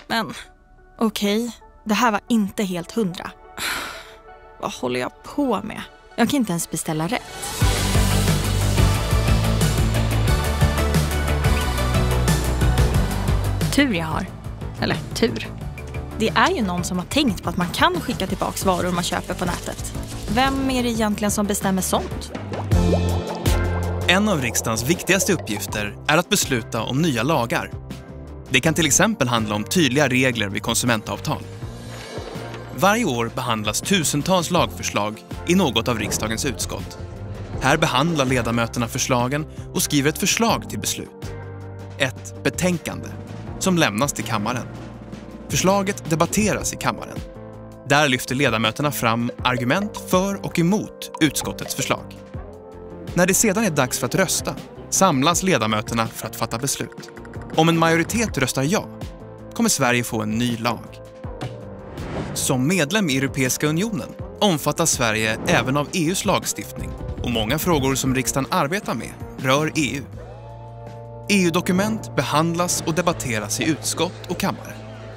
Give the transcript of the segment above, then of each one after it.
Men okej, det här var inte helt 100. Vad håller jag på med? Jag kan inte ens beställa rätt. Tur jag har. Eller tur. Det är ju någon som har tänkt på att man kan skicka tillbaka varor man köper på nätet. Vem är det egentligen som bestämmer sånt? En av riksdagens viktigaste uppgifter är att besluta om nya lagar. Det kan till exempel handla om tydliga regler vid konsumentavtal. Varje år behandlas tusentals lagförslag i något av riksdagens utskott. Här behandlar ledamöterna förslagen och skriver ett förslag till beslut. Ett betänkande som lämnas till kammaren. Förslaget debatteras i kammaren. Där lyfter ledamöterna fram argument för och emot utskottets förslag. När det sedan är dags för att rösta samlas ledamöterna för att fatta beslut. Om en majoritet röstar ja kommer Sverige få en ny lag. Som medlem i Europeiska unionen omfattas Sverige även av EUs lagstiftning och många frågor som riksdagen arbetar med rör EU. EU-dokument behandlas och debatteras i utskott och kammare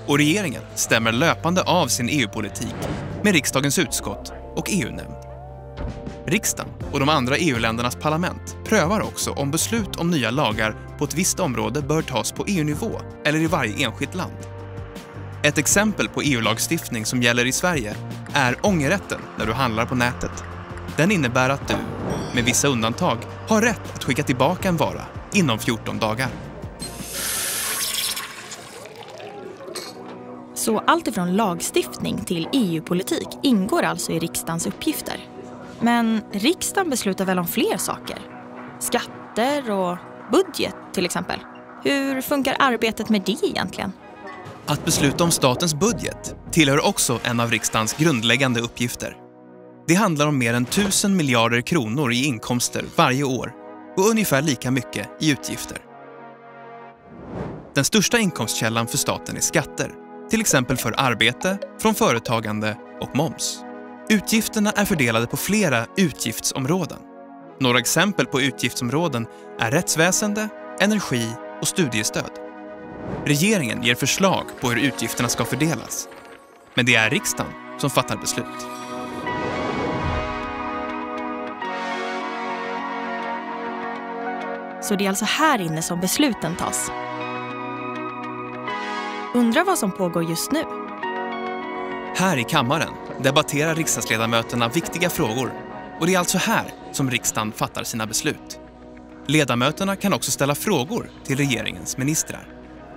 och regeringen stämmer löpande av sin EU-politik med riksdagens utskott och EU-nämnd. Riksdagen och de andra EU-ländernas parlament prövar också om beslut om nya lagar på ett visst område bör tas på EU-nivå eller i varje enskilt land. Ett exempel på EU-lagstiftning som gäller i Sverige är ångerrätten när du handlar på nätet. Den innebär att du, med vissa undantag, har rätt att skicka tillbaka en vara inom 14 dagar. Så allt ifrån lagstiftning till EU-politik ingår alltså i riksdagens uppgifter. Men riksdagen beslutar väl om fler saker? Skatter och budget till exempel. Hur funkar arbetet med det egentligen? Att besluta om statens budget tillhör också en av riksdagens grundläggande uppgifter. Det handlar om mer än 1000 miljarder kronor i inkomster varje år och ungefär lika mycket i utgifter. Den största inkomstkällan för staten är skatter, till exempel för arbete, från företagande och moms. Utgifterna är fördelade på flera utgiftsområden. Några exempel på utgiftsområden är rättsväsende, energi och studiestöd. Regeringen ger förslag på hur utgifterna ska fördelas. Men det är riksdagen som fattar beslut. Så det är alltså här inne som besluten tas. Undrar vad som pågår just nu? Här i kammaren debatterar riksdagsledamöterna viktiga frågor och det är alltså här som riksdagen fattar sina beslut. Ledamöterna kan också ställa frågor till regeringens ministrar.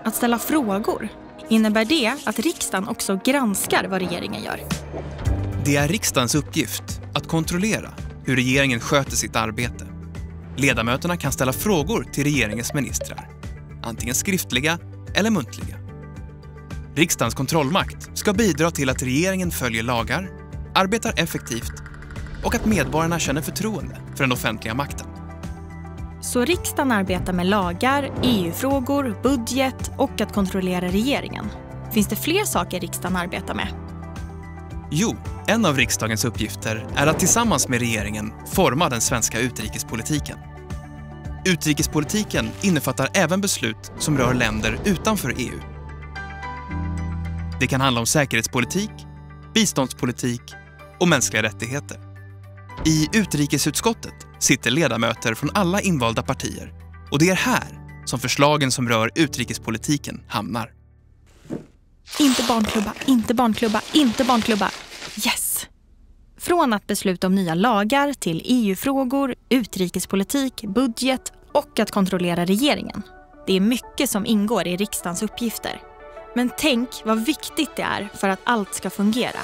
Att ställa frågor, innebär det att riksdagen också granskar vad regeringen gör? Det är riksdagens uppgift att kontrollera hur regeringen sköter sitt arbete. Ledamöterna kan ställa frågor till regeringens ministrar, antingen skriftliga eller muntliga. Riksdagens kontrollmakt ska bidra till att regeringen följer lagar, arbetar effektivt och att medborgarna känner förtroende för den offentliga makten. Så riksdagen arbetar med lagar, EU-frågor, budget och att kontrollera regeringen. Finns det fler saker riksdagen arbetar med? Jo, en av riksdagens uppgifter är att tillsammans med regeringen forma den svenska utrikespolitiken. Utrikespolitiken innefattar även beslut som rör länder utanför EU. Det kan handla om säkerhetspolitik, biståndspolitik och mänskliga rättigheter. I utrikesutskottet sitter ledamöter från alla invalda partier och det är här som förslagen som rör utrikespolitiken hamnar. Inte barnklubba, inte barnklubba, inte barnklubba. Yes! Från att besluta om nya lagar till EU-frågor, utrikespolitik, budget och att kontrollera regeringen. Det är mycket som ingår i riksdagens uppgifter. Men tänk vad viktigt det är för att allt ska fungera.